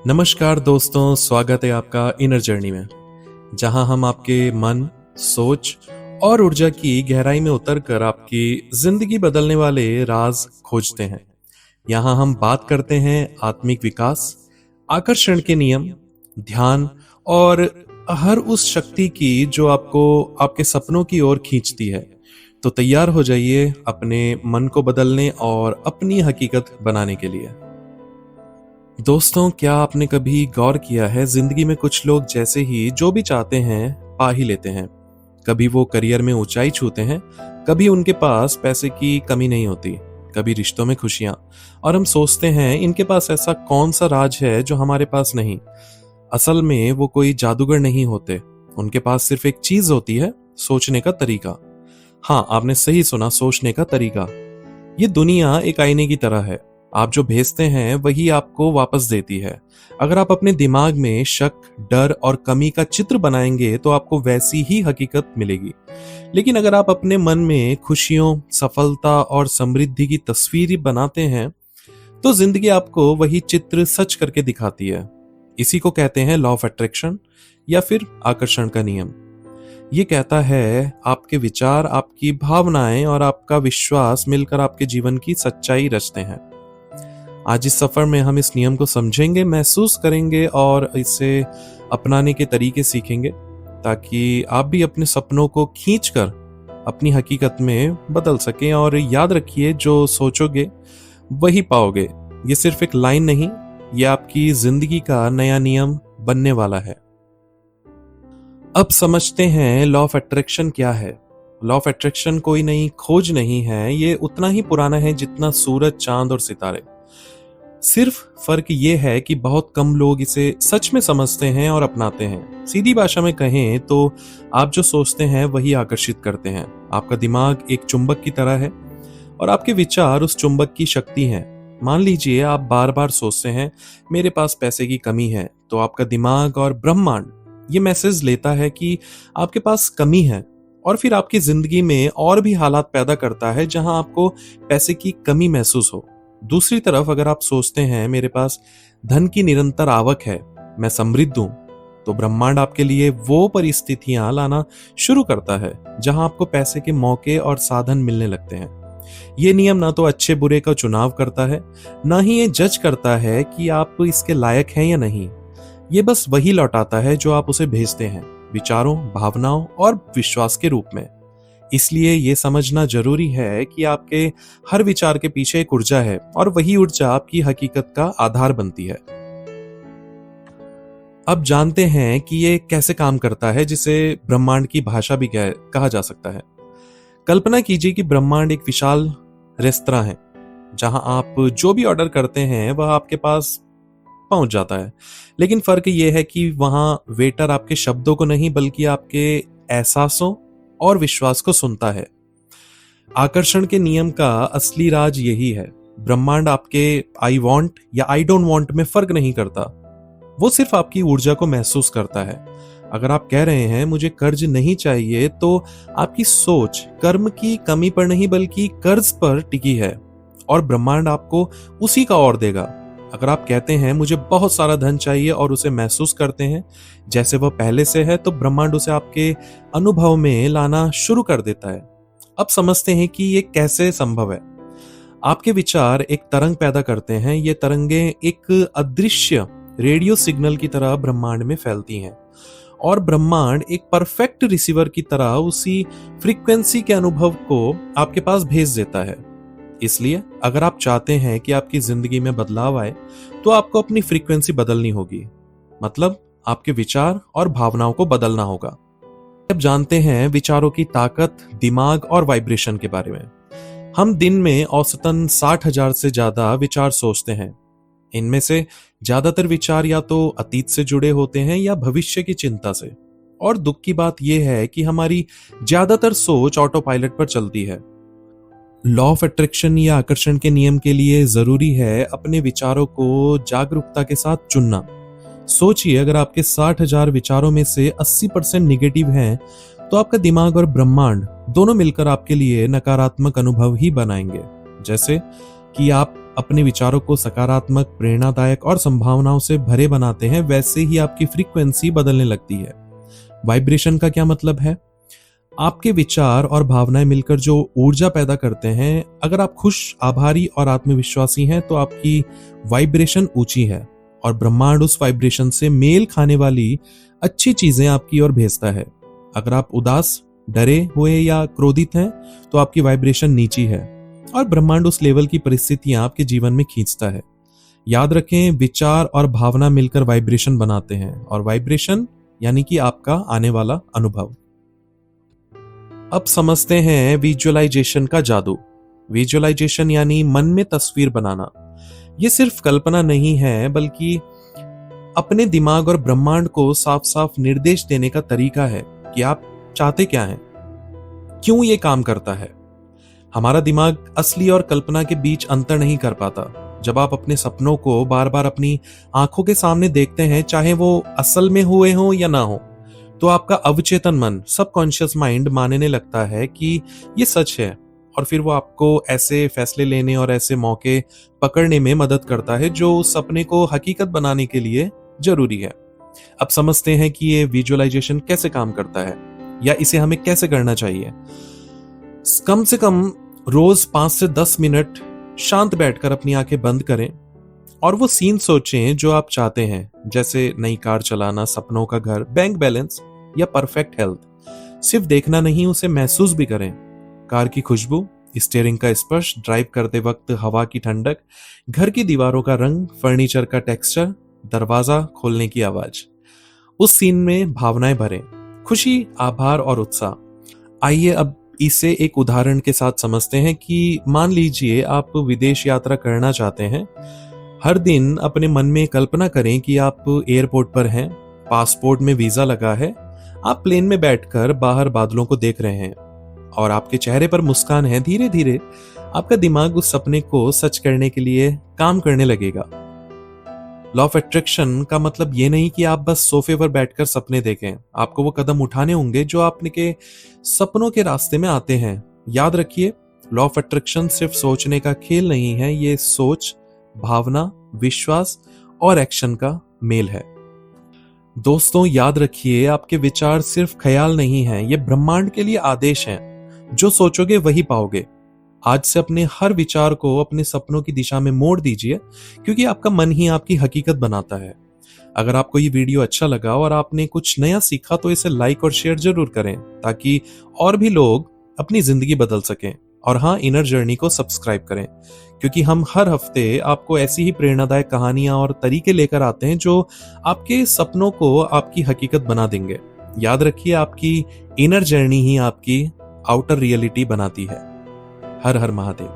नमस्कार दोस्तों, स्वागत है आपका इनर जर्नी में, जहां हम आपके मन, सोच और ऊर्जा की गहराई में उतरकर आपकी जिंदगी बदलने वाले राज खोजते हैं। यहां हम बात करते हैं आत्मिक विकास, आकर्षण के नियम, ध्यान और हर उस शक्ति की जो आपको आपके सपनों की ओर खींचती है। तो तैयार हो जाइए अपने मन को बदलने और अपनी हकीकत बनाने के लिए। दोस्तों, क्या आपने कभी गौर किया है, जिंदगी में कुछ लोग जैसे ही जो भी चाहते हैं पा ही लेते हैं। कभी वो करियर में ऊंचाई छूते हैं, कभी उनके पास पैसे की कमी नहीं होती, कभी रिश्तों में खुशियां। और हम सोचते हैं इनके पास ऐसा कौन सा राज है जो हमारे पास नहीं। असल में वो कोई जादूगर नहीं होते, उनके पास सिर्फ एक चीज होती है, सोचने का तरीका। हाँ, आपने सही सुना, सोचने का तरीका। ये दुनिया एक आईने की तरह है, आप जो भेजते हैं वही आपको वापस देती है। अगर आप अपने दिमाग में शक, डर और कमी का चित्र बनाएंगे तो आपको वैसी ही हकीकत मिलेगी। लेकिन अगर आप अपने मन में खुशियों, सफलता और समृद्धि की तस्वीर बनाते हैं तो जिंदगी आपको वही चित्र सच करके दिखाती है। इसी को कहते हैं लॉ ऑफ अट्रैक्शन या फिर आकर्षण का नियम। ये कहता है आपके विचार, आपकी भावनाएं और आपका विश्वास मिलकर आपके जीवन की सच्चाई रचते हैं। आज इस सफर में हम इस नियम को समझेंगे, महसूस करेंगे और इसे अपनाने के तरीके सीखेंगे, ताकि आप भी अपने सपनों को खींचकर अपनी हकीकत में बदल सकें। और याद रखिए, जो सोचोगे वही पाओगे। ये सिर्फ एक लाइन नहीं, ये आपकी जिंदगी का नया नियम बनने वाला है। अब समझते हैं लॉ ऑफ अट्रैक्शन क्या है। लॉ ऑफ अट्रैक्शन कोई नई खोज नहीं है, ये उतना ही पुराना है जितना सूरज, चांद और सितारे। सिर्फ फर्क ये है कि बहुत कम लोग इसे सच में समझते हैं और अपनाते हैं। सीधी भाषा में कहें तो आप जो सोचते हैं वही आकर्षित करते हैं। आपका दिमाग एक चुंबक की तरह है और आपके विचार उस चुंबक की शक्ति हैं। मान लीजिए आप बार बार सोचते हैं मेरे पास पैसे की कमी है, तो आपका दिमाग और ब्रह्मांड ये मैसेज लेता है कि आपके पास कमी है, और फिर आपकी जिंदगी में और भी हालात पैदा करता है जहां आपको पैसे की कमी महसूस हो। दूसरी तरफ अगर आप सोचते हैं मेरे पास धन की निरंतर आवक है, मैं समृद्ध हूं, तो ब्रह्मांड आपके लिए वो परिस्थितियां लाना शुरू करता है जहां आपको पैसे के मौके और साधन मिलने लगते हैं। ये नियम ना तो अच्छे बुरे का चुनाव करता है, ना ही ये जज करता है कि आप इसके लायक हैं या नहीं। ये बस वही लौटाता है जो आप उसे भेजते हैं, विचारों, भावनाओं और विश्वास के रूप में। इसलिए ये समझना जरूरी है कि आपके हर विचार के पीछे एक ऊर्जा है, और वही ऊर्जा आपकी हकीकत का आधार बनती है। अब जानते हैं कि ये कैसे काम करता है, जिसे ब्रह्मांड की भाषा भी कहा जा सकता है। कल्पना कीजिए कि ब्रह्मांड एक विशाल रेस्तरां है, जहां आप जो भी ऑर्डर करते हैं वह आपके पास पहुंच जाता है। लेकिन फर्क यह है कि वहां वेटर आपके शब्दों को नहीं, बल्कि आपके एहसासों और विश्वास को सुनता है। आकर्षण के नियम का असली राज यही है। ब्रह्मांड आपके आई वॉन्ट या आई डोंट वॉन्ट में फर्क नहीं करता, वो सिर्फ आपकी ऊर्जा को महसूस करता है। अगर आप कह रहे हैं मुझे कर्ज नहीं चाहिए, तो आपकी सोच कर्म की कमी पर नहीं बल्कि कर्ज पर टिकी है, और ब्रह्मांड आपको उसी का और देगा। अगर आप कहते हैं मुझे बहुत सारा धन चाहिए और उसे महसूस करते हैं जैसे वह पहले से है, तो ब्रह्मांड उसे आपके अनुभव में लाना शुरू कर देता है। अब समझते हैं कि ये कैसे संभव है। आपके विचार एक तरंग पैदा करते हैं, ये तरंगें एक अदृश्य रेडियो सिग्नल की तरह ब्रह्मांड में फैलती हैं, और ब्रह्मांड एक परफेक्ट रिसीवर की तरह उसी फ्रीक्वेंसी के अनुभव को आपके पास भेज देता है। इसलिए अगर आप चाहते हैं कि आपकी जिंदगी में बदलाव आए, तो आपको अपनी फ्रीक्वेंसी बदलनी होगी, मतलब आपके विचार और भावनाओं को बदलना होगा। अब जानते हैं विचारों की ताकत, दिमाग और वाइब्रेशन के बारे में। हम दिन में औसतन 60,000 से ज्यादा विचार सोचते हैं। इनमें से ज्यादातर विचार या तो अतीत से जुड़े होते हैं या भविष्य की चिंता से। और दुख की बात यह है कि हमारी ज्यादातर सोच ऑटो पायलट पर चलती है। लॉ ऑफ अट्रैक्शन या आकर्षण के नियम के लिए जरूरी है अपने विचारों को जागरूकता के साथ चुनना। सोचिए, अगर आपके 60,000 विचारों में से 80% निगेटिव हैं, तो आपका दिमाग और ब्रह्मांड दोनों मिलकर आपके लिए नकारात्मक अनुभव ही बनाएंगे। जैसे कि आप अपने विचारों को सकारात्मक, प्रेरणादायक और संभावनाओं से भरे बनाते हैं, वैसे ही आपकी फ्रीक्वेंसी बदलने लगती है। वाइब्रेशन का क्या मतलब है? आपके विचार और भावनाएं मिलकर जो ऊर्जा पैदा करते हैं। अगर आप खुश, आभारी और आत्मविश्वासी हैं तो आपकी वाइब्रेशन ऊंची है और ब्रह्मांड उस वाइब्रेशन से मेल खाने वाली अच्छी चीजें आपकी ओर भेजता है। अगर आप उदास, डरे हुए या क्रोधित हैं तो आपकी वाइब्रेशन नीची है और ब्रह्मांड उस लेवल की परिस्थितियां आपके जीवन में खींचता है। याद रखें, विचार और भावना मिलकर वाइब्रेशन बनाते हैं और वाइब्रेशन यानी कि आपका आने वाला अनुभव। अब समझते हैं विजुअलाइजेशन का जादू। विजुअलाइजेशन यानी मन में तस्वीर बनाना। यह सिर्फ कल्पना नहीं है, बल्कि अपने दिमाग और ब्रह्मांड को साफ साफ निर्देश देने का तरीका है कि आप चाहते क्या हैं, क्यों ये काम करता है। हमारा दिमाग असली और कल्पना के बीच अंतर नहीं कर पाता। जब आप अपने सपनों को बार बार अपनी आंखों के सामने देखते हैं, चाहे वो असल में हुए हों या ना हो, तो आपका अवचेतन मन, सबकॉन्शियस माइंड मानने लगता है कि ये सच है और फिर वो आपको ऐसे फैसले लेने और ऐसे मौके पकड़ने में मदद करता है जो उस सपने को हकीकत बनाने के लिए जरूरी है। अब समझते हैं कि ये विजुअलाइजेशन कैसे काम करता है या इसे हमें कैसे करना चाहिए। कम से कम रोज 5 से 10 मिनट शांत बैठकर अपनी आंखें बंद करें और वो सीन सोचें जो आप चाहते हैं, जैसे नई कार चलाना, सपनों का घर, बैंक बैलेंस या परफेक्ट हेल्थ। सिर्फ देखना नहीं, उसे महसूस भी करें। कार की खुशबू, स्टीयरिंग का स्पर्श, ड्राइव करते वक्त हवा की ठंडक, घर की दीवारों का रंग, फर्नीचर का टेक्सचर, दरवाजा खोलने की आवाज। उस सीन में भावनाएं भरें, खुशी, आभार और उत्साह। आइए अब इसे एक उदाहरण के साथ समझते हैं कि मान लीजिए आप विदेश यात्रा करना चाहते हैं। हर दिन अपने मन में कल्पना करें कि आप एयरपोर्ट पर हैं, पासपोर्ट में वीजा लगा है, आप प्लेन में बैठकर बाहर बादलों को देख रहे हैं और आपके चेहरे पर मुस्कान है। धीरे धीरे आपका दिमाग उस सपने को सच करने के लिए काम करने लगेगा। लॉ ऑफ अट्रैक्शन का मतलब ये नहीं कि आप बस सोफे पर बैठकर सपने देखें। आपको वो कदम उठाने होंगे जो आपने के सपनों के रास्ते में आते हैं। याद रखिए, लॉ ऑफ अट्रैक्शन सिर्फ सोचने का खेल नहीं है, ये सोच, भावना, विश्वास और एक्शन का मेल है। दोस्तों, याद रखिए, आपके विचार सिर्फ ख्याल नहीं हैं, ये ब्रह्मांड के लिए आदेश हैं। जो सोचोगे वही पाओगे। आज से अपने हर विचार को अपने सपनों की दिशा में मोड़ दीजिए, क्योंकि आपका मन ही आपकी हकीकत बनाता है। अगर आपको ये वीडियो अच्छा लगा और आपने कुछ नया सीखा तो इसे लाइक और शेयर जरूर करें, ताकि और भी लोग अपनी जिंदगी बदल सकें। और हाँ, इनर जर्नी को सब्सक्राइब करें, क्योंकि हम हर हफ्ते आपको ऐसी ही प्रेरणादायक कहानियां और तरीके लेकर आते हैं जो आपके सपनों को आपकी हकीकत बना देंगे। याद रखिए, आपकी इनर जर्नी ही आपकी आउटर रियलिटी बनाती है। हर हर महादेव।